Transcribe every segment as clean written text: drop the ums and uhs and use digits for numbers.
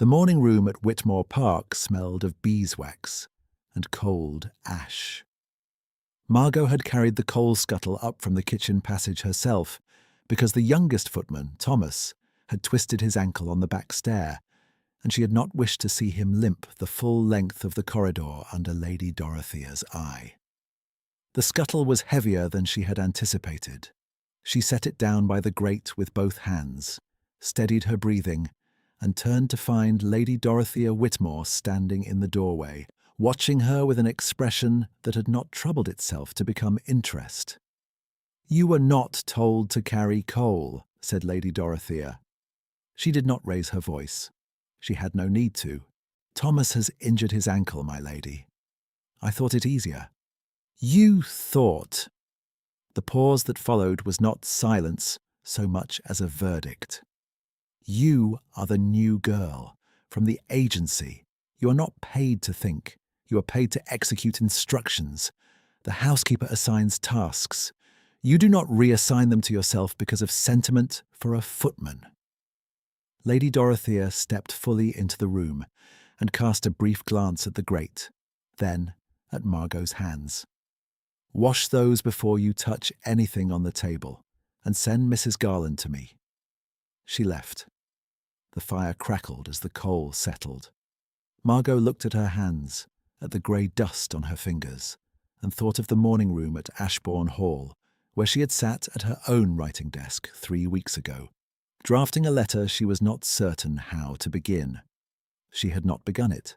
The morning room at Whitmore Park smelled of beeswax and cold ash. Margot had carried the coal scuttle up from the kitchen passage herself because the youngest footman, Thomas, had twisted his ankle on the back stair, and she had not wished to see him limp the full length of the corridor under Lady Dorothea's eye. The scuttle was heavier than she had anticipated. She set it down by the grate with both hands, steadied her breathing, and turned to find Lady Dorothea Whitmore standing in the doorway, watching her with an expression that had not troubled itself to become interest. "You were not told to carry coal," said Lady Dorothea. She did not raise her voice. She had no need to. "Thomas has injured his ankle, my lady. I thought it easier." "You thought." The pause that followed was not silence so much as a verdict. "You are the new girl, from the agency. You are not paid to think. You are paid to execute instructions. The housekeeper assigns tasks. You do not reassign them to yourself because of sentiment for a footman." Lady Dorothea stepped fully into the room and cast a brief glance at the grate, then at Margot's hands. "Wash those before you touch anything on the table, and send Mrs. Garland to me." She left. The fire crackled as the coal settled. Margot looked at her hands, at the grey dust on her fingers, and thought of the morning room at Ashbourne Hall, where she had sat at her own writing desk 3 weeks ago, drafting a letter she was not certain how to begin. She had not begun it.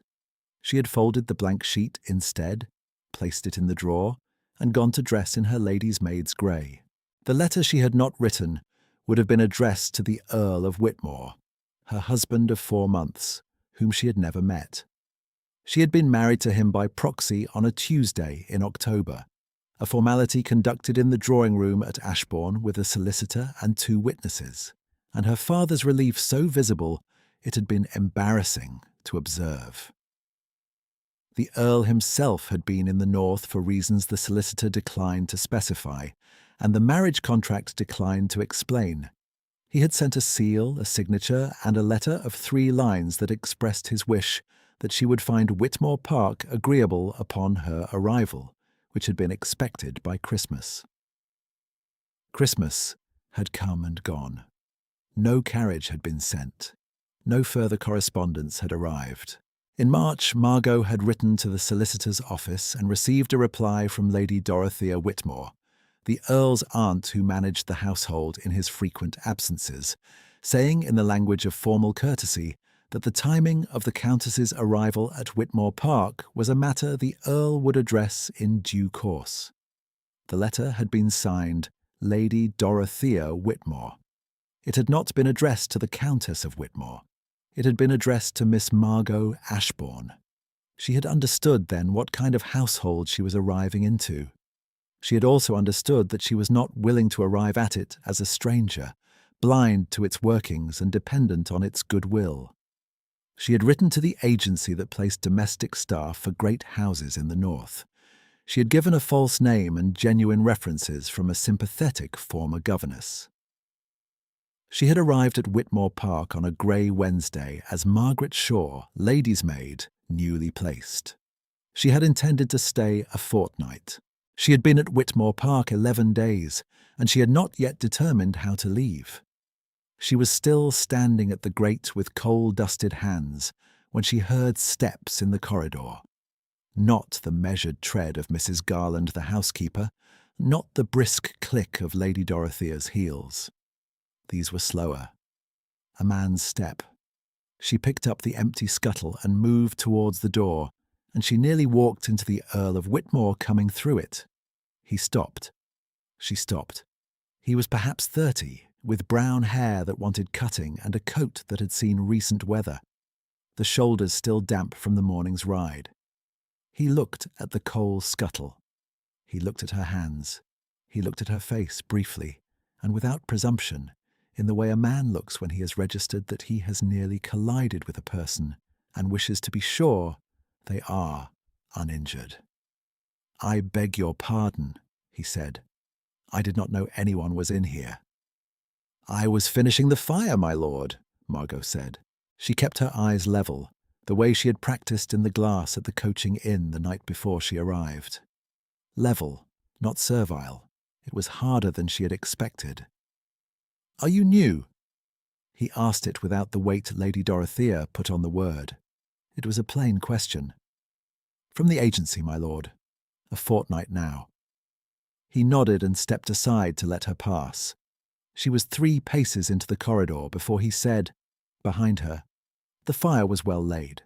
She had folded the blank sheet instead, placed it in the drawer, and gone to dress in her lady's maid's grey. The letter she had not written would have been addressed to the Earl of Whitmore, her husband of 4 months, whom she had never met. She had been married to him by proxy on a Tuesday in October, a formality conducted in the drawing-room at Ashbourne with a solicitor and 2 witnesses, and her father's relief so visible it had been embarrassing to observe. The Earl himself had been in the north for reasons the solicitor declined to specify, and the marriage contract declined to explain. He had sent a seal, a signature, and a letter of 3 lines that expressed his wish that she would find Whitmore Park agreeable upon her arrival, which had been expected by Christmas. Christmas had come and gone. No carriage had been sent. No further correspondence had arrived. In March, Margot had written to the solicitor's office and received a reply from Lady Dorothea Whitmore, the Earl's aunt who managed the household in his frequent absences, saying in the language of formal courtesy that the timing of the Countess's arrival at Whitmore Park was a matter the Earl would address in due course. The letter had been signed Lady Dorothea Whitmore. It had not been addressed to the Countess of Whitmore. It had been addressed to Miss Margot Ashbourne. She had understood then what kind of household she was arriving into. She had also understood that she was not willing to arrive at it as a stranger, blind to its workings and dependent on its goodwill. She had written to the agency that placed domestic staff for great houses in the north. She had given a false name and genuine references from a sympathetic former governess. She had arrived at Whitmore Park on a grey Wednesday as Margaret Shaw, lady's maid, newly placed. She had intended to stay a fortnight. She had been at Whitmore Park 11 days, and she had not yet determined how to leave. She was still standing at the grate with coal-dusted hands when she heard steps in the corridor. Not the measured tread of Mrs. Garland, the housekeeper, not the brisk click of Lady Dorothea's heels. These were slower. A man's step. She picked up the empty scuttle and moved towards the door, and she nearly walked into the Earl of Whitmore coming through it. He stopped. She stopped. He was perhaps 30, with brown hair that wanted cutting and a coat that had seen recent weather, the shoulders still damp from the morning's ride. He looked at the coal scuttle. He looked at her hands. He looked at her face briefly, and without presumption, in the way a man looks when he has registered that he has nearly collided with a person and wishes to be sure they are uninjured. "I beg your pardon," he said. "I did not know anyone was in here." "I was finishing the fire, my lord," Margot said. She kept her eyes level, the way she had practiced in the glass at the coaching inn the night before she arrived. Level, not servile. It was harder than she had expected. "Are you new?" He asked it without the weight Lady Dorothea put on the word. It was a plain question. "From the agency, my lord. A fortnight now." He nodded and stepped aside to let her pass. She was 3 paces into the corridor before he said, behind her, "The fire was well laid."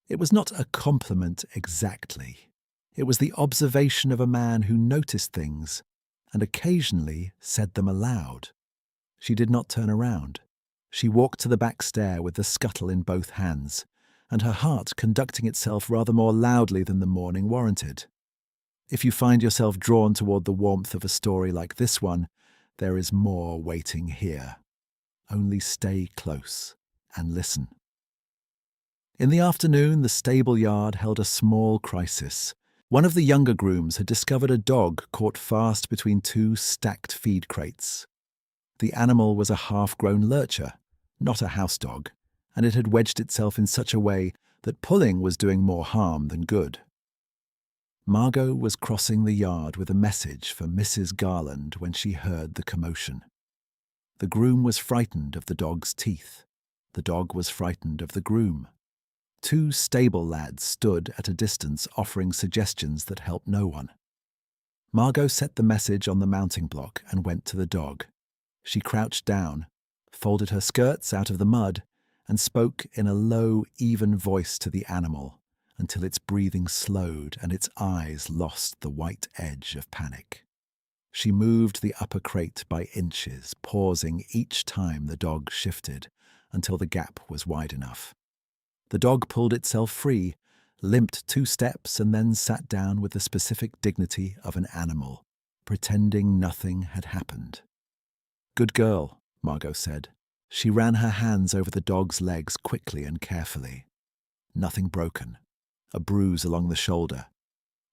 It was not a compliment exactly. It was the observation of a man who noticed things and occasionally said them aloud. She did not turn around. She walked to the back stair with the scuttle in both hands, and her heart conducting itself rather more loudly than the morning warranted. If you find yourself drawn toward the warmth of a story like this one, there is more waiting here. Only stay close and listen. In the afternoon, the stable yard held a small crisis. One of the younger grooms had discovered a dog caught fast between 2 stacked feed crates. The animal was a half-grown lurcher, not a house dog, and it had wedged itself in such a way that pulling was doing more harm than good. Margot was crossing the yard with a message for Mrs. Garland when she heard the commotion. The groom was frightened of the dog's teeth. The dog was frightened of the groom. 2 stable lads stood at a distance offering suggestions that helped no one. Margot set the message on the mounting block and went to the dog. She crouched down, folded her skirts out of the mud, and spoke in a low, even voice to the animal until its breathing slowed and its eyes lost the white edge of panic. She moved the upper crate by inches, pausing each time the dog shifted until the gap was wide enough. The dog pulled itself free, limped 2 steps, and then sat down with the specific dignity of an animal, pretending nothing had happened. "Good girl," Margot said. She ran her hands over the dog's legs quickly and carefully. Nothing broken. A bruise along the shoulder.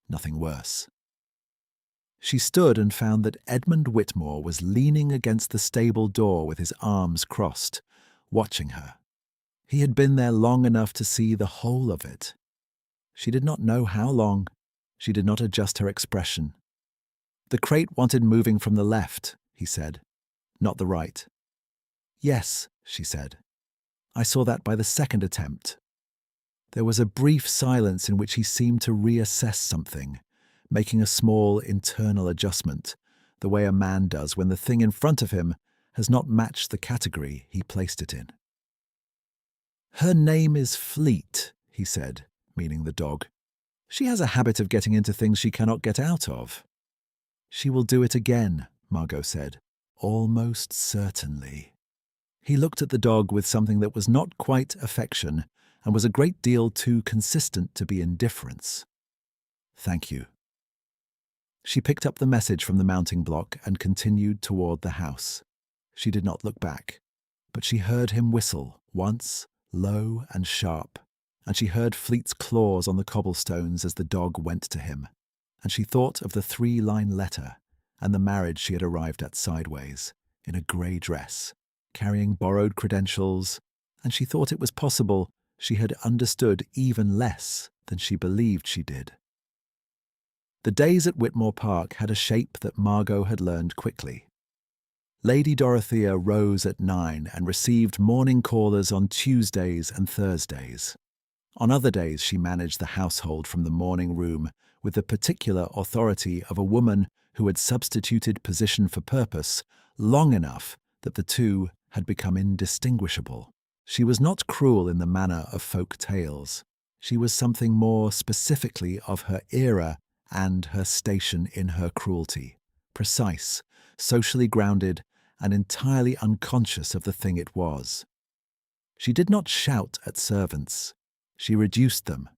Nothing worse. She stood and found that Edmund Whitmore was leaning against the stable door with his arms crossed, watching her. He had been there long enough to see the whole of it. She did not know how long. She did not adjust her expression. "The crate wanted moving from the left," he said, "not the right." "Yes," she said. "I saw that by the second attempt." There was a brief silence in which he seemed to reassess something, making a small internal adjustment, the way a man does when the thing in front of him has not matched the category he placed it in. "Her name is Fleet," he said, meaning the dog. "She has a habit of getting into things she cannot get out of." "She will do it again," Margot said. "Almost certainly." He looked at the dog with something that was not quite affection and was a great deal too consistent to be indifference. "Thank you." She picked up the message from the mounting block and continued toward the house. She did not look back, but she heard him whistle, once, low and sharp, and she heard Fleet's claws on the cobblestones as the dog went to him, and she thought of the 3-line letter and the marriage she had arrived at sideways, in a grey dress, carrying borrowed credentials, and she thought it was possible she had understood even less than she believed she did. The days at Whitmore Park had a shape that Margot had learned quickly. Lady Dorothea rose at 9 and received morning callers on Tuesdays and Thursdays. On other days she managed the household from the morning room with the particular authority of a woman who had substituted position for purpose long enough that the two had become indistinguishable. She was not cruel in the manner of folk tales. She was something more specifically of her era and her station in her cruelty, precise, socially grounded, and entirely unconscious of the thing it was. She did not shout at servants. She reduced them.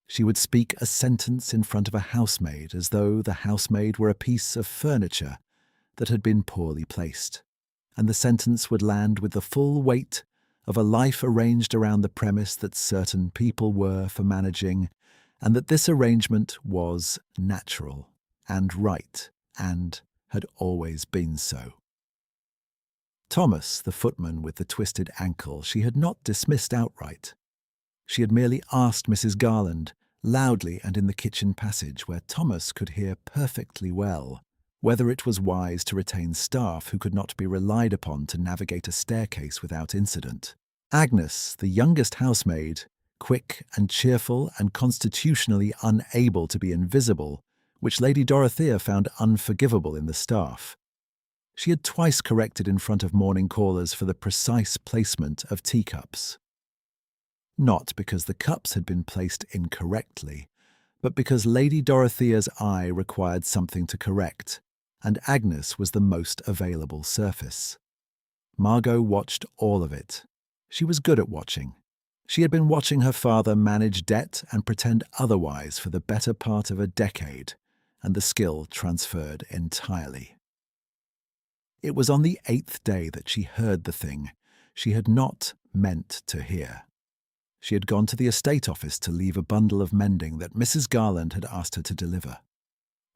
She would speak a sentence in front of a housemaid as though the housemaid were a piece of furniture that had been poorly placed, and the sentence would land with the full weight of a life arranged around the premise that certain people were for managing, and that this arrangement was natural and right and had always been so. Thomas, the footman with the twisted ankle, she had not dismissed outright. She had merely asked Mrs. Garland, loudly and in the kitchen passage where Thomas could hear perfectly well, whether it was wise to retain staff who could not be relied upon to navigate a staircase without incident. Agnes, the youngest housemaid, quick and cheerful and constitutionally unable to be invisible, which Lady Dorothea found unforgivable in the staff. She had twice corrected in front of morning callers for the precise placement of teacups. Not because the cups had been placed incorrectly, but because Lady Dorothea's eye required something to correct, and Agnes was the most available surface. Margot watched all of it. She was good at watching. She had been watching her father manage debt and pretend otherwise for the better part of a decade, and the skill transferred entirely. It was on the 8th day that she heard the thing she had not meant to hear. She had gone to the estate office to leave a bundle of mending that Mrs. Garland had asked her to deliver.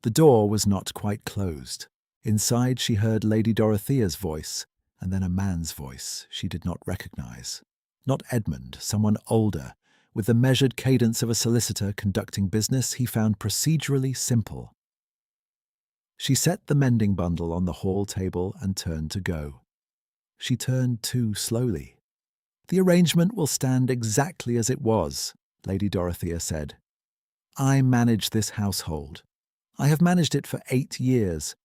The door was not quite closed. Inside she heard Lady Dorothea's voice, and then a man's voice she did not recognize. Not Edmund, someone older, with the measured cadence of a solicitor conducting business he found procedurally simple. She set the mending bundle on the hall table and turned to go. She turned too slowly. "The arrangement will stand exactly as it was," Lady Dorothea said. "I manage this household. I have managed it for 8 years,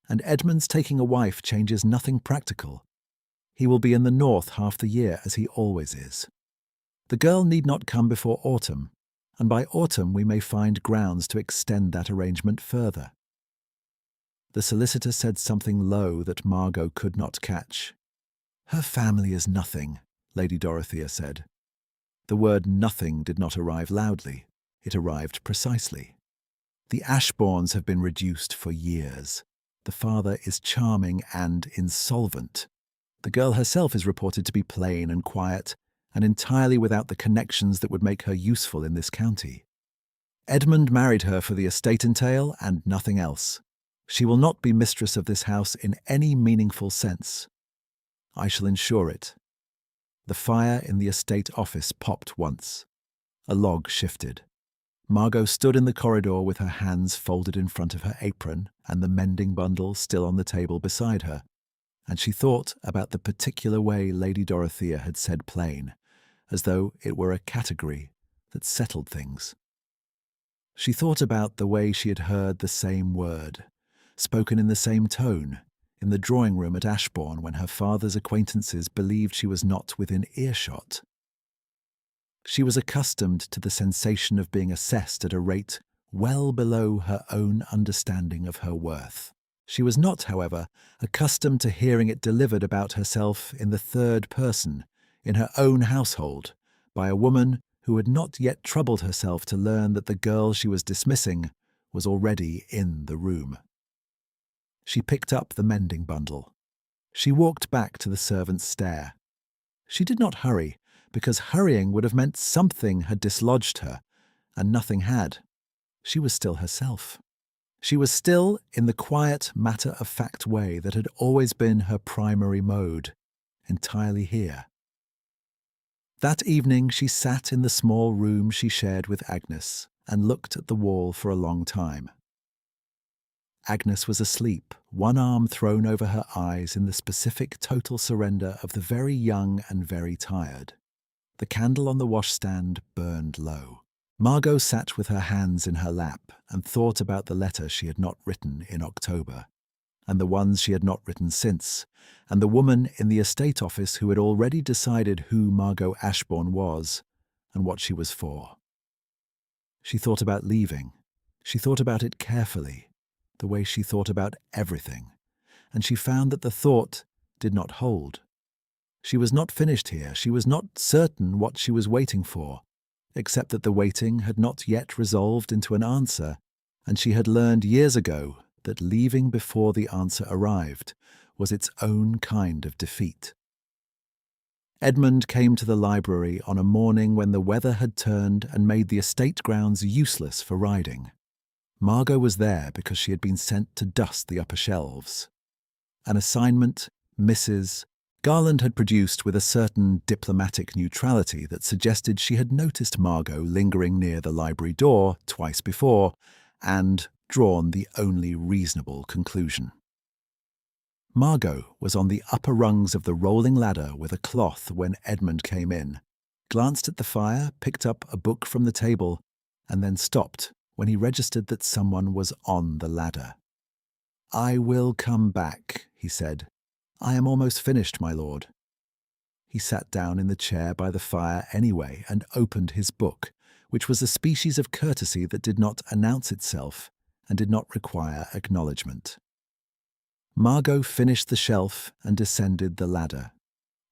and Edmund's taking a wife changes nothing practical. He will be in the north half the year, as he always is. The girl need not come before autumn, and by autumn we may find grounds to extend that arrangement further." The solicitor said something low that Margot could not catch. "Her family is nothing," Lady Dorothea said. The word nothing did not arrive loudly. It arrived precisely. "The Ashbournes have been reduced for years. The father is charming and insolvent. The girl herself is reported to be plain and quiet, and entirely without the connections that would make her useful in this county. Edmund married her for the estate entail and nothing else. She will not be mistress of this house in any meaningful sense. I shall ensure it." The fire in the estate office popped once. A log shifted. Margot stood in the corridor with her hands folded in front of her apron and the mending bundle still on the table beside her, and she thought about the particular way Lady Dorothea had said plain, as though it were a category that settled things. She thought about the way she had heard the same word, spoken in the same tone, in the drawing-room at Ashbourne when her father's acquaintances believed she was not within earshot. She was accustomed to the sensation of being assessed at a rate well below her own understanding of her worth. She was not, however, accustomed to hearing it delivered about herself in the third person, in her own household, by a woman who had not yet troubled herself to learn that the girl she was dismissing was already in the room. She picked up the mending bundle. She walked back to the servants' stair. She did not hurry, because hurrying would have meant something had dislodged her, and nothing had. She was still herself. She was still in the quiet, matter-of-fact way that had always been her primary mode, entirely here. That evening she sat in the small room she shared with Agnes and looked at the wall for a long time. Agnes was asleep, one arm thrown over her eyes in the specific total surrender of the very young and very tired. The candle on the washstand burned low. Margot sat with her hands in her lap and thought about the letter she had not written in October, and the ones she had not written since, and the woman in the estate office who had already decided who Margot Ashbourne was and what she was for. She thought about leaving. She thought about it carefully, the way she thought about everything, and she found that the thought did not hold. She was not finished here. She was not certain what she was waiting for, except that the waiting had not yet resolved into an answer, and she had learned years ago that leaving before the answer arrived was its own kind of defeat. Edmund came to the library on a morning when the weather had turned and made the estate grounds useless for riding. Margot was there because she had been sent to dust the upper shelves. An assignment Mrs. Garland had produced with a certain diplomatic neutrality that suggested she had noticed Margot lingering near the library door twice before and drawn the only reasonable conclusion. Margot was on the upper rungs of the rolling ladder with a cloth when Edmund came in, glanced at the fire, picked up a book from the table, and then stopped when he registered that someone was on the ladder. "I will come back," he said. "I am almost finished, my lord." He sat down in the chair by the fire anyway and opened his book, which was a species of courtesy that did not announce itself and did not require acknowledgement. Margot finished the shelf and descended the ladder.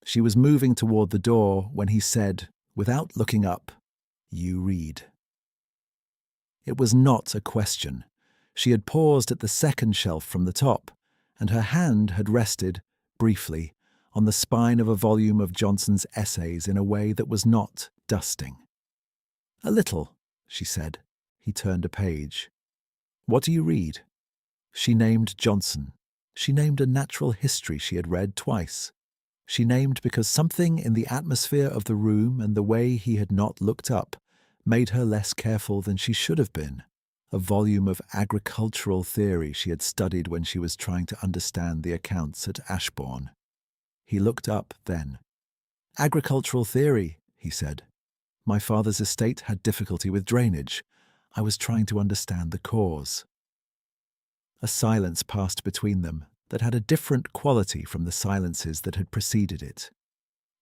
She was moving toward the door when he said, without looking up, "You read." It was not a question. She had paused at the second shelf from the top, and her hand had rested, briefly, on the spine of a volume of Johnson's essays in a way that was not dusting. "A little," she said. He turned a page. "What do you read?" She named Johnson. She named a natural history she had read twice. She named because something in the atmosphere of the room and the way he had not looked up made her less careful than she should have been. A volume of agricultural theory she had studied when she was trying to understand the accounts at Ashbourne. He looked up then. "Agricultural theory," he said. "My father's estate had difficulty with drainage. I was trying to understand the cause." A silence passed between them that had a different quality from the silences that had preceded it.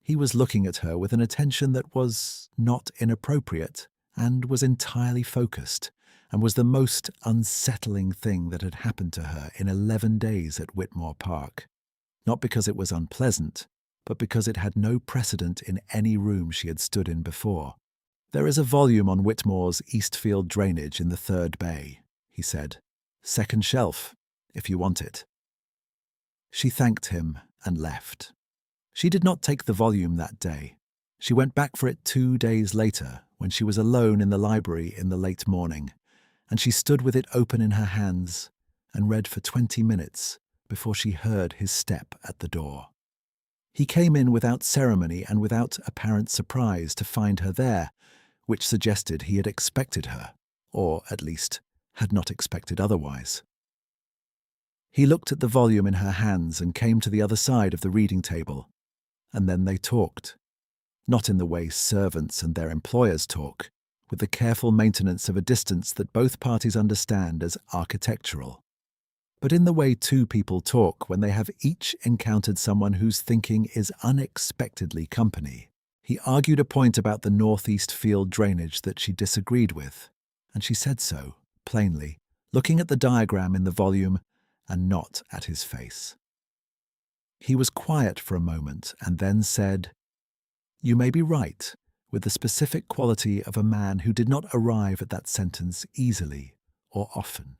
He was looking at her with an attention that was not inappropriate and was entirely focused, and was the most unsettling thing that had happened to her in 11 days at Whitmore Park. Not because it was unpleasant, but because it had no precedent in any room she had stood in before. "There is a volume on Whitmore's Eastfield drainage in the third bay," he said. "Second shelf, if you want it." She thanked him and left. She did not take the volume that day. She went back for it 2 days later, when she was alone in the library in the late morning, and she stood with it open in her hands and read for 20 minutes before she heard his step at the door. He came in without ceremony and without apparent surprise to find her there, which suggested he had expected her, or at least had not expected otherwise. He looked at the volume in her hands and came to the other side of the reading table, and then they talked. Not in the way servants and their employers talk, with the careful maintenance of a distance that both parties understand as architectural, but in the way two people talk when they have each encountered someone whose thinking is unexpectedly company. He argued a point about the northeast field drainage that she disagreed with, and she said so, plainly, looking at the diagram in the volume and not at his face. He was quiet for a moment and then said, "You may be right, with the specific quality of a man who did not arrive at that sentence easily or often."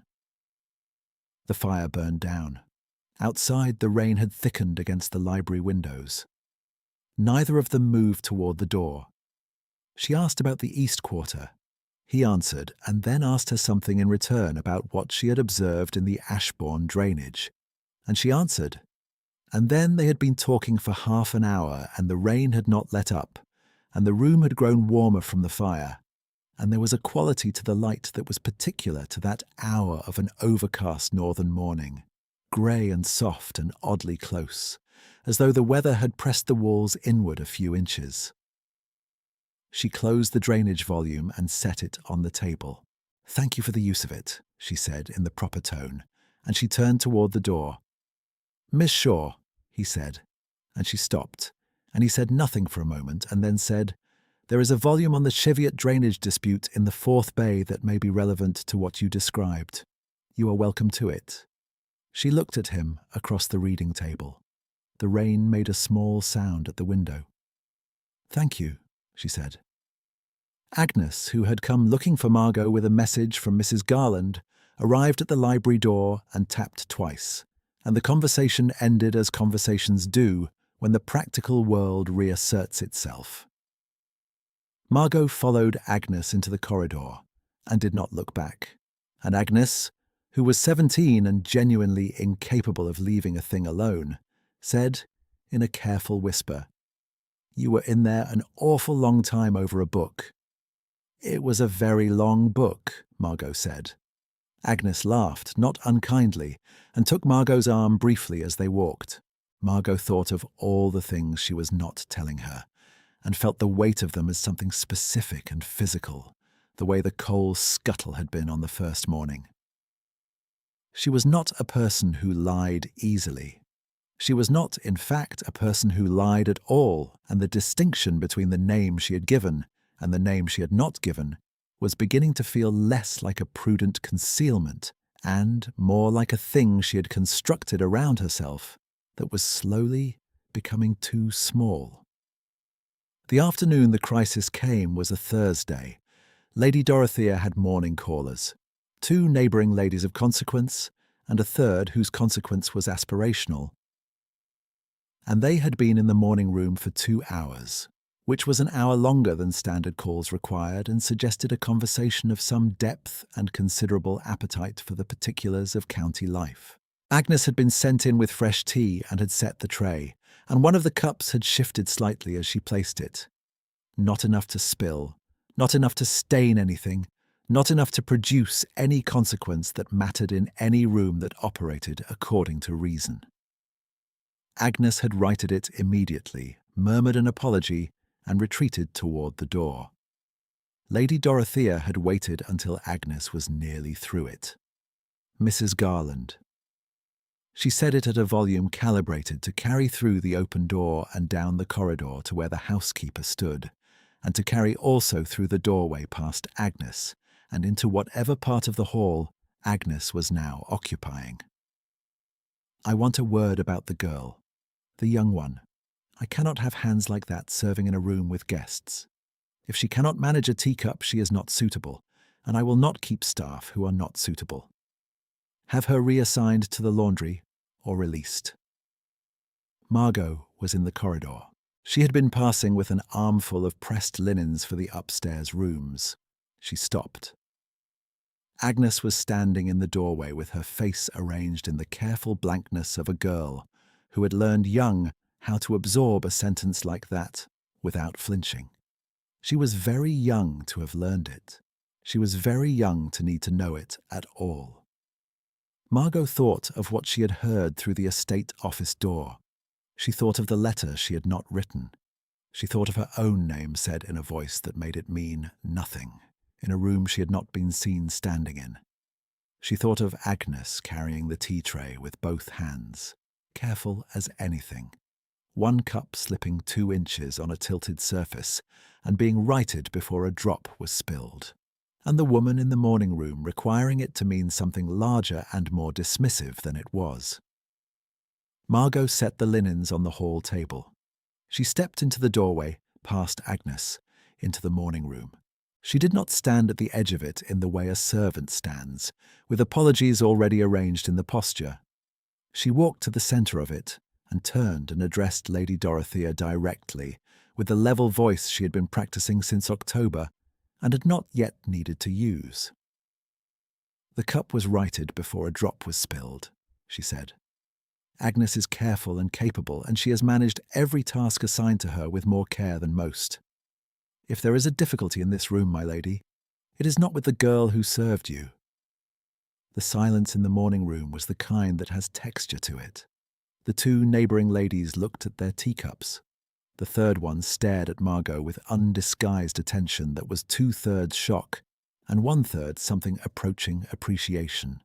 The fire burned down. Outside, the rain had thickened against the library windows. Neither of them moved toward the door. She asked about the east quarter. He answered, and then asked her something in return about what she had observed in the Ashbourne drainage. And she answered. And then they had been talking for half an hour, and the rain had not let up, and the room had grown warmer from the fire, and there was a quality to the light that was particular to that hour of an overcast northern morning, grey and soft and oddly close, as though the weather had pressed the walls inward a few inches. She closed the drainage volume and set it on the table. "Thank you for the use of it," she said in the proper tone, and she turned toward the door. "Miss Shaw," he said, and she stopped, and he said nothing for a moment and then said, "There is a volume on the Cheviot drainage dispute in the fourth bay that may be relevant to what you described. You are welcome to it." She looked at him across the reading table. The rain made a small sound at the window. "Thank you," she said. Agnes, who had come looking for Margot with a message from Mrs. Garland, arrived at the library door and tapped twice, and the conversation ended as conversations do when the practical world reasserts itself. Margot followed Agnes into the corridor and did not look back, and Agnes, who was 17 and genuinely incapable of leaving a thing alone, said, in a careful whisper. "You were in there an awful long time over a book." "It was a very long book," Margot said. Agnes laughed, not unkindly, and took Margot's arm briefly as they walked. Margot thought of all the things she was not telling her, and felt the weight of them as something specific and physical, the way the coal scuttle had been on the first morning. She was not a person who lied easily. She was not, in fact, a person who lied at all, and the distinction between the name she had given and the name she had not given was beginning to feel less like a prudent concealment and more like a thing she had constructed around herself that was slowly becoming too small. The afternoon the crisis came was a Thursday. Lady Dorothea had morning callers, 2 neighbouring ladies of consequence and a third whose consequence was aspirational. And they had been in the morning room for 2 hours, which was an hour longer than standard calls required and suggested a conversation of some depth and considerable appetite for the particulars of county life. Agnes had been sent in with fresh tea and had set the tray, and one of the cups had shifted slightly as she placed it. Not enough to spill, not enough to stain anything, not enough to produce any consequence that mattered in any room that operated according to reason. Agnes had righted it immediately, murmured an apology, and retreated toward the door. Lady Dorothea had waited until Agnes was nearly through it. "Mrs. Garland." She said it at a volume calibrated to carry through the open door and down the corridor to where the housekeeper stood, and to carry also through the doorway past Agnes and into whatever part of the hall Agnes was now occupying. "I want a word about the girl, the young one. I cannot have hands like that serving in a room with guests. If she cannot manage a teacup, she is not suitable, and I will not keep staff who are not suitable. Have her reassigned to the laundry or released." Margot was in the corridor. She had been passing with an armful of pressed linens for the upstairs rooms. She stopped. Agnes was standing in the doorway with her face arranged in the careful blankness of a girl who had learned young how to absorb a sentence like that without flinching. She was very young to have learned it. She was very young to need to know it at all. Margot thought of what she had heard through the estate office door. She thought of the letter she had not written. She thought of her own name said in a voice that made it mean nothing, in a room she had not been seen standing in. She thought of Agnes carrying the tea tray with both hands, careful as anything, one cup slipping 2 inches on a tilted surface and being righted before a drop was spilled, and the woman in the morning room requiring it to mean something larger and more dismissive than it was. Margot set the linens on the hall table. She stepped into the doorway, past Agnes, into the morning room. She did not stand at the edge of it in the way a servant stands, with apologies already arranged in the posture. She walked to the centre of it and turned and addressed Lady Dorothea directly, with the level voice she had been practicing since October and had not yet needed to use. "The cup was righted before a drop was spilled," she said. "Agnes is careful and capable, and she has managed every task assigned to her with more care than most. If there is a difficulty in this room, my lady, it is not with the girl who served you." The silence in the morning room was the kind that has texture to it. The 2 neighbouring ladies looked at their teacups. The third one stared at Margot with undisguised attention that was 2/3 shock and 1/3 something approaching appreciation.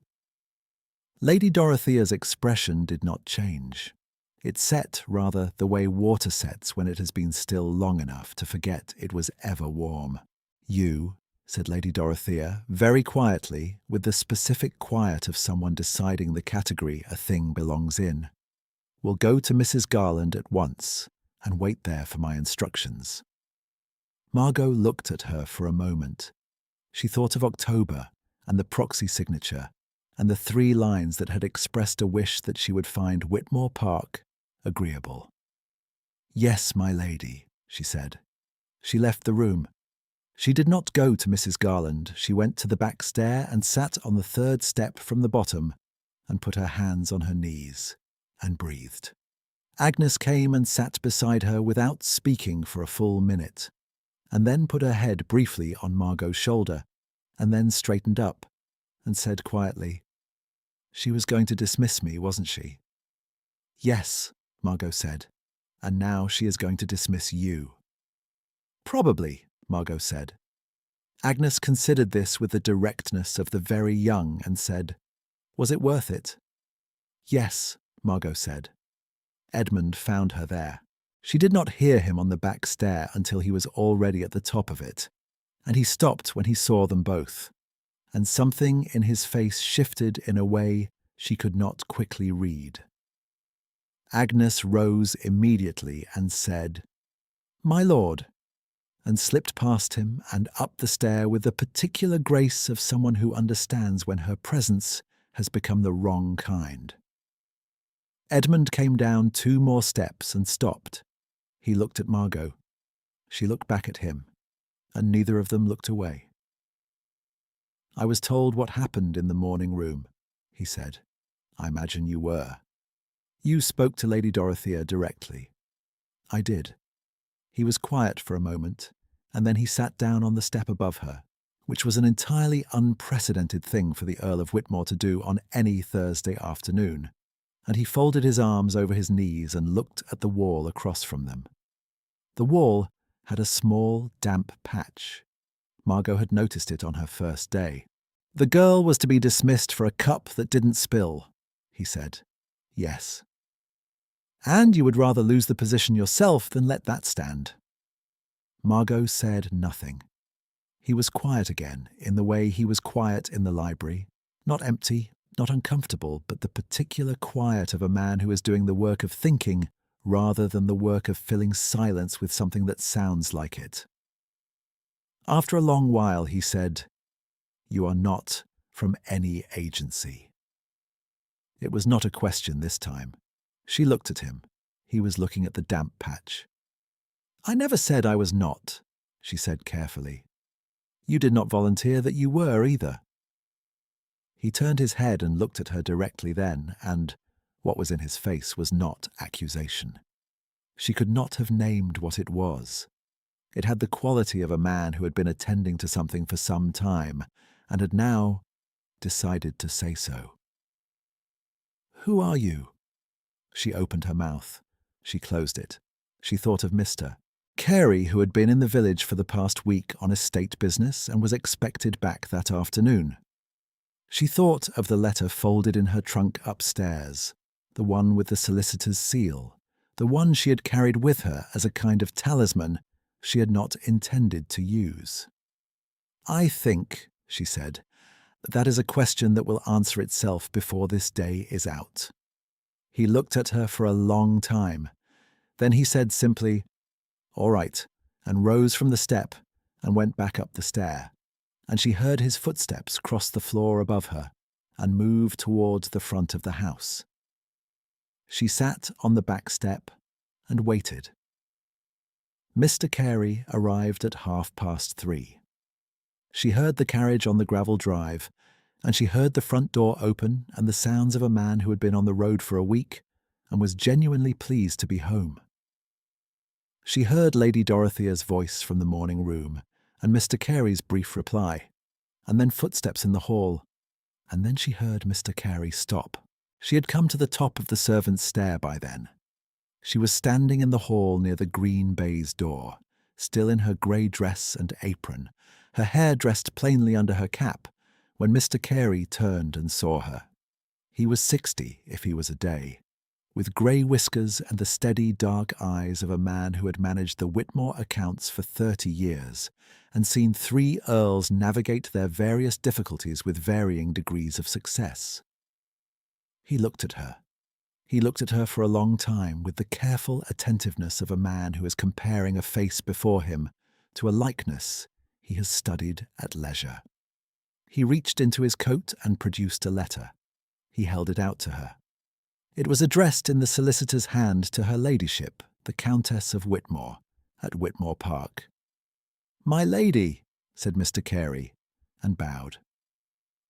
Lady Dorothea's expression did not change. It set, rather, the way water sets when it has been still long enough to forget it was ever warm. "You," said Lady Dorothea, very quietly, with the specific quiet of someone deciding the category a thing belongs in, "will go to Mrs. Garland at once and wait there for my instructions." Margot looked at her for a moment. She thought of October and the proxy signature and the 3 lines that had expressed a wish that she would find Whitmore Park agreeable. "Yes, my lady," she said. She left the room. She did not go to Mrs. Garland. She went to the back stair and sat on the 3rd step from the bottom and put her hands on her knees and breathed. Agnes came and sat beside her without speaking for a full minute, and then put her head briefly on Margot's shoulder, and then straightened up and said quietly, "She was going to dismiss me, wasn't she?" "Yes," Margot said, "and now she is going to dismiss you." "Probably," Margot said. Agnes considered this with the directness of the very young and said, "Was it worth it?" "Yes," Margot said. Edmund found her there. She did not hear him on the back stair until he was already at the top of it, and he stopped when he saw them both, and something in his face shifted in a way she could not quickly read. Agnes rose immediately and said, "My lord," and slipped past him and up the stair with the particular grace of someone who understands when her presence has become the wrong kind. Edmund came down 2 more steps and stopped. He looked at Margot. She looked back at him, and neither of them looked away. "I was told what happened in the morning room," he said. "I imagine you were. You spoke to Lady Dorothea directly." "I did." He was quiet for a moment, and then he sat down on the step above her, which was an entirely unprecedented thing for the Earl of Whitmore to do on any Thursday afternoon, and he folded his arms over his knees and looked at the wall across from them. The wall had a small, damp patch. Margot had noticed it on her first day. "The girl was to be dismissed for a cup that didn't spill," he said. "Yes." "And you would rather lose the position yourself than let that stand." Margot said nothing. He was quiet again, in the way he was quiet in the library, not empty, not uncomfortable, but the particular quiet of a man who is doing the work of thinking rather than the work of filling silence with something that sounds like it. After a long while he said, "You are not from any agency." It was not a question this time. She looked at him. He was looking at the damp patch. "I never said I was not," she said carefully. "You did not volunteer that you were either." He turned his head and looked at her directly then, and what was in his face was not accusation. She could not have named what it was. It had the quality of a man who had been attending to something for some time and had now decided to say so. "Who are you?" She opened her mouth. She closed it. She thought of Mr. Carey, who had been in the village for the past week on estate business and was expected back that afternoon. She thought of the letter folded in her trunk upstairs, the one with the solicitor's seal, the one she had carried with her as a kind of talisman she had not intended to use. "I think," she said, "that is a question that will answer itself before this day is out." He looked at her for a long time. Then he said simply, "All right," and rose from the step and went back up the stair, and she heard his footsteps cross the floor above her and move towards the front of the house. She sat on the back step and waited. Mr. Carey arrived at 3:30. She heard the carriage on the gravel drive, and she heard the front door open and the sounds of a man who had been on the road for a week and was genuinely pleased to be home. She heard Lady Dorothea's voice from the morning room and Mr. Carey's brief reply, and then footsteps in the hall, and then she heard Mr. Carey stop. She had come to the top of the servants' stair by then. She was standing in the hall near the green baize door, still in her grey dress and apron, her hair dressed plainly under her cap, when Mr. Carey turned and saw her. He was 60 if he was a day, with grey whiskers and the steady dark eyes of a man who had managed the Whitmore accounts for 30 years and seen 3 earls navigate their various difficulties with varying degrees of success. He looked at her. He looked at her for a long time with the careful attentiveness of a man who is comparing a face before him to a likeness he has studied at leisure. He reached into his coat and produced a letter. He held it out to her. It was addressed in the solicitor's hand to her ladyship, the Countess of Whitmore, at Whitmore Park. "My lady," said Mr. Carey, and bowed.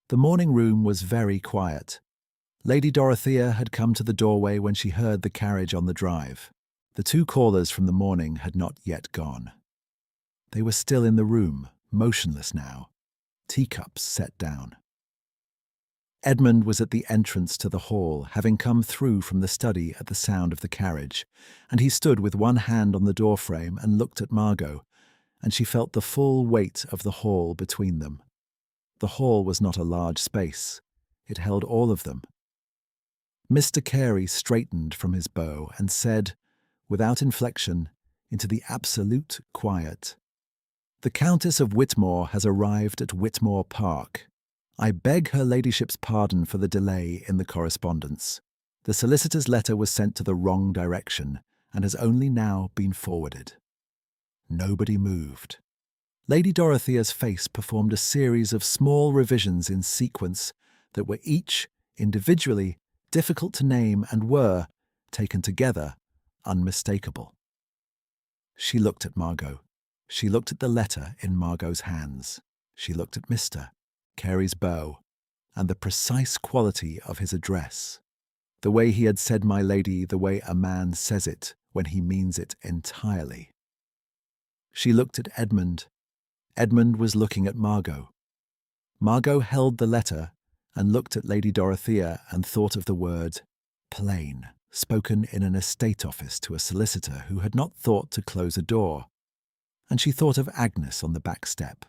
The morning room was very quiet. Lady Dorothea had come to the doorway when she heard the carriage on the drive. The two callers from the morning had not yet gone. They were still in the room, motionless now, teacups set down. Edmund was at the entrance to the hall, having come through from the study at the sound of the carriage, and he stood with one hand on the doorframe and looked at Margot, and she felt the full weight of the hall between them. The hall was not a large space. It held all of them. Mr. Carey straightened from his bow and said, without inflection, into the absolute quiet, "The Countess of Whitmore has arrived at Whitmore Park. I beg her ladyship's pardon for the delay in the correspondence. The solicitor's letter was sent to the wrong direction and has only now been forwarded." Nobody moved. Lady Dorothea's face performed a series of small revisions in sequence that were each, individually, difficult to name and were, taken together, unmistakable. She looked at Margot. She looked at the letter in Margot's hands. She looked at Mr. Carey's bow, and the precise quality of his address. The way he had said "my lady," the way a man says it when he means it entirely. She looked at Edmund. Edmund was looking at Margot. Margot held the letter and looked at Lady Dorothea and thought of the word "plain," spoken in an estate office to a solicitor who had not thought to close a door. And she thought of Agnes on the back step,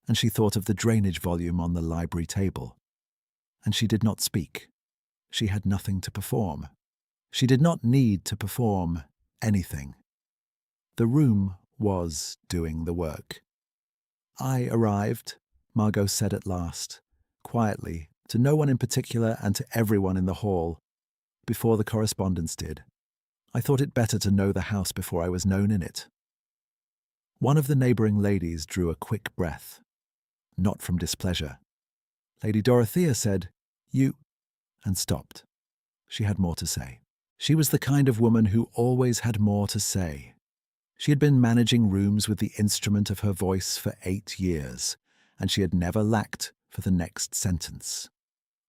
and she thought of the drainage volume on the library table. And she did not speak. She had nothing to perform. She did not need to perform anything. The room was doing the work. "I arrived," Margot said at last, quietly, to no one in particular and to everyone in the hall, before the correspondence did. "I thought it better to know the house before I was known in it." One of the neighbouring ladies drew a quick breath, not from displeasure. Lady Dorothea said, "You," and stopped. She had more to say. She was the kind of woman who always had more to say. She had been managing rooms with the instrument of her voice for 8 years, and she had never lacked for the next sentence.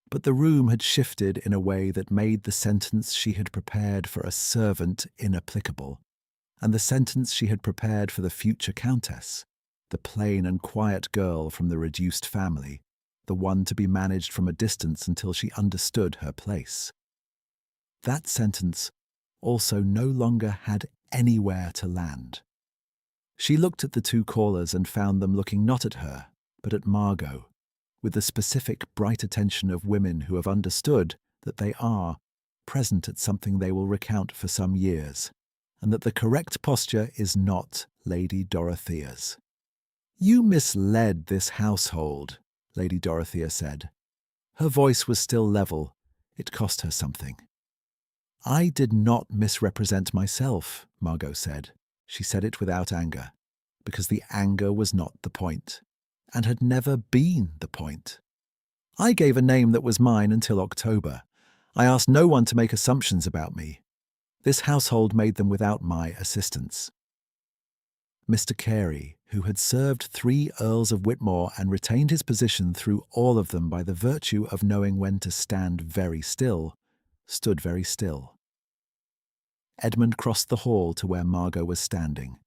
But the room had shifted in a way that made the sentence she had prepared for a servant inapplicable, and the sentence she had prepared for the future countess, the plain and quiet girl from the reduced family, the one to be managed from a distance until she understood her place. That sentence also no longer had anywhere to land. She looked at the two callers and found them looking not at her, but at Margot, with the specific bright attention of women who have understood that they are present at something they will recount for some years, and that the correct posture is not Lady Dorothea's. "You misled this household," Lady Dorothea said. Her voice was still level. It cost her something. "I did not misrepresent myself," Margot said. She said it without anger, because the anger was not the point, and had never been the point. "I gave a name that was mine until October. I asked no one to make assumptions about me. This household made them without my assistance." Mr. Carey, who had served 3 Earls of Whitmore and retained his position through all of them by the virtue of knowing when to stand very still, stood very still. Edmund crossed the hall to where Margot was standing.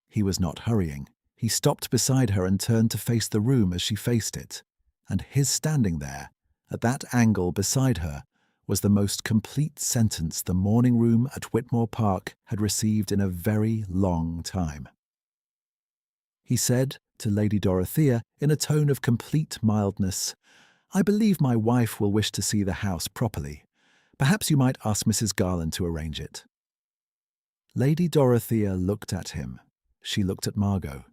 He was not hurrying. He stopped beside her and turned to face the room as she faced it, and his standing there, at that angle beside her, was the most complete sentence the morning room at Whitmore Park had received in a very long time. He said to Lady Dorothea in a tone of complete mildness, "I believe my wife will wish to see the house properly. Perhaps you might ask Mrs. Garland to arrange it." Lady Dorothea looked at him. She looked at Margot.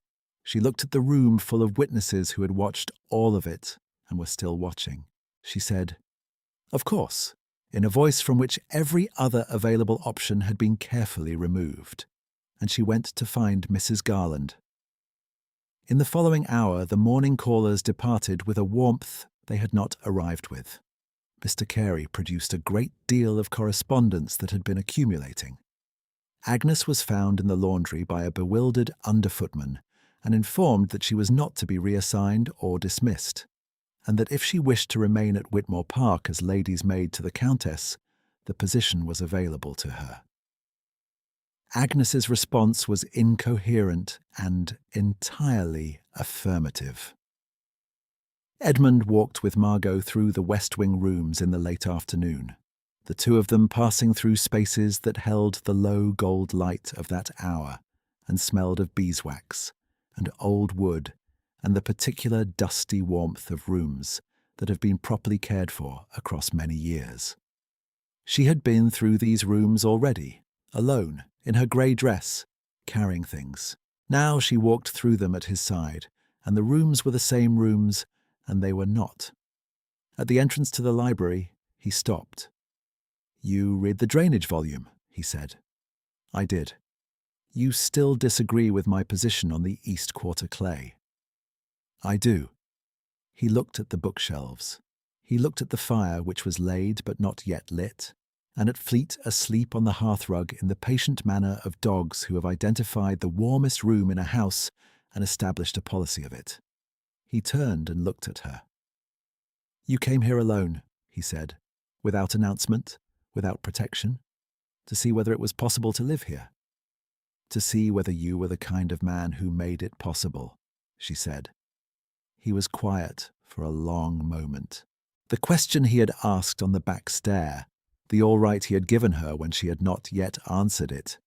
She looked at the room full of witnesses who had watched all of it and were still watching. She said, "Of course," in a voice from which every other available option had been carefully removed, and she went to find Mrs. Garland. In the following hour, the morning callers departed with a warmth they had not arrived with. Mr. Carey produced a great deal of correspondence that had been accumulating. Agnes was found in the laundry by a bewildered underfootman and informed that she was not to be reassigned or dismissed. and that if she wished to remain at Whitmore Park as lady's maid to the Countess, the position was available to her. Agnes's response was incoherent and entirely affirmative. Edmund walked with Margot through the West Wing rooms in the late afternoon, the two of them passing through spaces that held the low gold light of that hour and smelled of beeswax and old wood and the particular dusty warmth of rooms that have been properly cared for across many years. She had been through these rooms already, alone, in her grey dress, carrying things. Now she walked through them at his side, and the rooms were the same rooms, and they were not. At the entrance to the library, he stopped. "You read the drainage volume," he said. "I did. You still disagree with my position on the East Quarter clay." "I do." He looked at the bookshelves. He looked at the fire which was laid but not yet lit, and at Fleet asleep on the hearthrug in the patient manner of dogs who have identified the warmest room in a house and established a policy of it. He turned and looked at her. "You came here alone," he said, "without announcement, without protection, to see whether it was possible to live here." "To see whether you were the kind of man who made it possible," she said. He was quiet for a long moment. The question he had asked on the back stair, the all right he had given her when she had not yet answered it.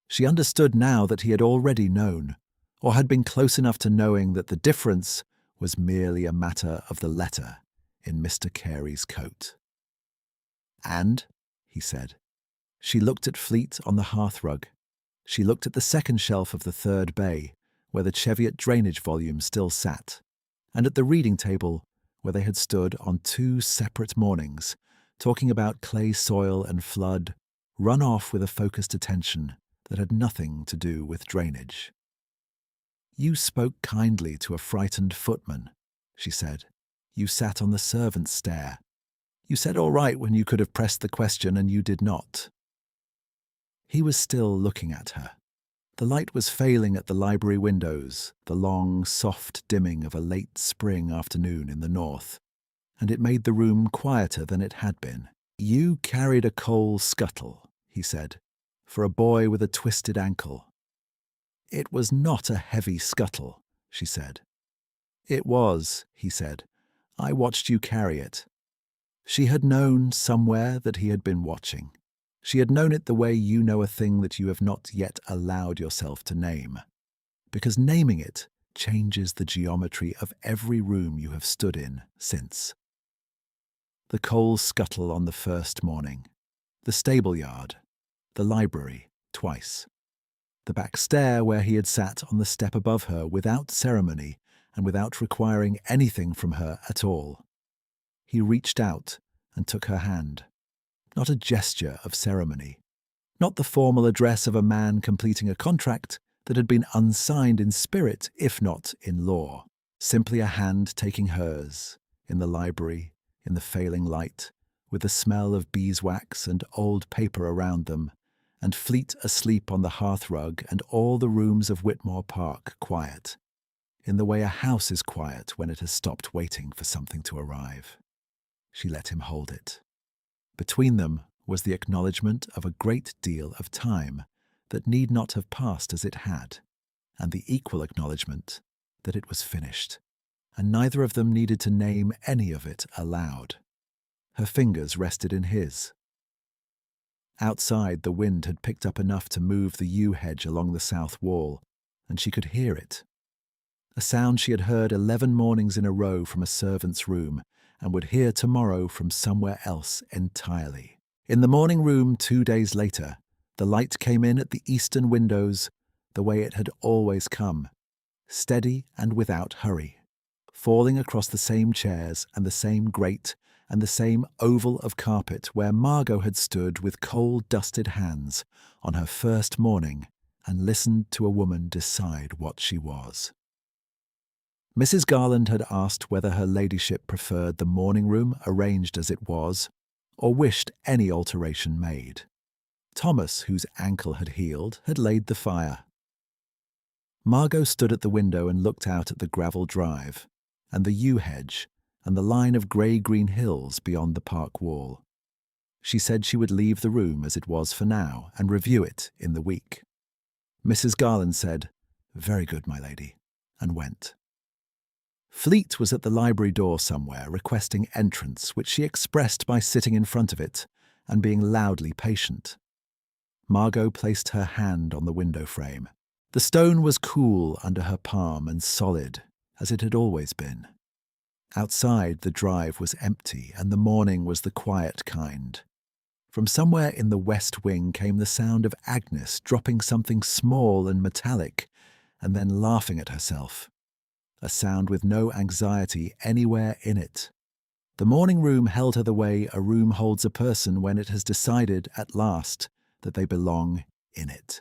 She understood now that he had already known, or had been close enough to knowing that the difference was merely a matter of the letter in Mr. Carey's coat. "And?" he said. She looked at Fleet on the hearthrug. She looked at the second shelf of the third bay, where the Cheviot drainage volume still sat, and at the reading table, where they had stood on 2 separate mornings, talking about clay soil and flood, run off with a focused attention that had nothing to do with drainage. "You spoke kindly to a frightened footman," she said. "You sat on the servants' stair. You said all right when you could have pressed the question, and you did not." He was still looking at her. The light was failing at the library windows, the long, soft dimming of a late spring afternoon in the north, and it made the room quieter than it had been. "You carried a coal scuttle," he said, "for a boy with a twisted ankle." "It was not a heavy scuttle," she said. "It was," he said. "I watched you carry it." She had known somewhere that he had been watching. She had known it the way you know a thing that you have not yet allowed yourself to name, because naming it changes the geometry of every room you have stood in since. The coal scuttle on the first morning, the stable yard, the library twice, the back stair where he had sat on the step above her without ceremony and without requiring anything from her at all. He reached out and took her hand. Not a gesture of ceremony, not the formal address of a man completing a contract that had been unsigned in spirit, if not in law. Simply a hand taking hers, in the library, in the failing light, with the smell of beeswax and old paper around them, and Fleet asleep on the hearthrug and all the rooms of Whitmore Park quiet, in the way a house is quiet when it has stopped waiting for something to arrive. She let him hold it. Between them was the acknowledgement of a great deal of time that need not have passed as it had, and the equal acknowledgement that it was finished, and neither of them needed to name any of it aloud. Her fingers rested in his. Outside, the wind had picked up enough to move the yew hedge along the south wall, and she could hear it. A sound she had heard 11 mornings in a row from a servant's room, and would hear tomorrow from somewhere else entirely. In the morning room 2 days later, the light came in at the eastern windows the way it had always come, steady and without hurry, falling across the same chairs and the same grate and the same oval of carpet where Margot had stood with coal-dusted hands on her first morning and listened to a woman decide what she was. Mrs. Garland had asked whether her ladyship preferred the morning room arranged as it was, or wished any alteration made. Thomas, whose ankle had healed, had laid the fire. Margot stood at the window and looked out at the gravel drive, and the yew hedge, and the line of grey-green hills beyond the park wall. She said she would leave the room as it was for now and review it in the week. Mrs. Garland said, "Very good, my lady," and went. Fleet was at the library door somewhere, requesting entrance, which she expressed by sitting in front of it and being loudly patient. Margot placed her hand on the window frame. The stone was cool under her palm and solid, as it had always been. Outside, the drive was empty, and the morning was the quiet kind. From somewhere in the west wing came the sound of Agnes dropping something small and metallic, and then laughing at herself. A sound with no anxiety anywhere in it. The morning room held her the way a room holds a person when it has decided, at last, that they belong in it.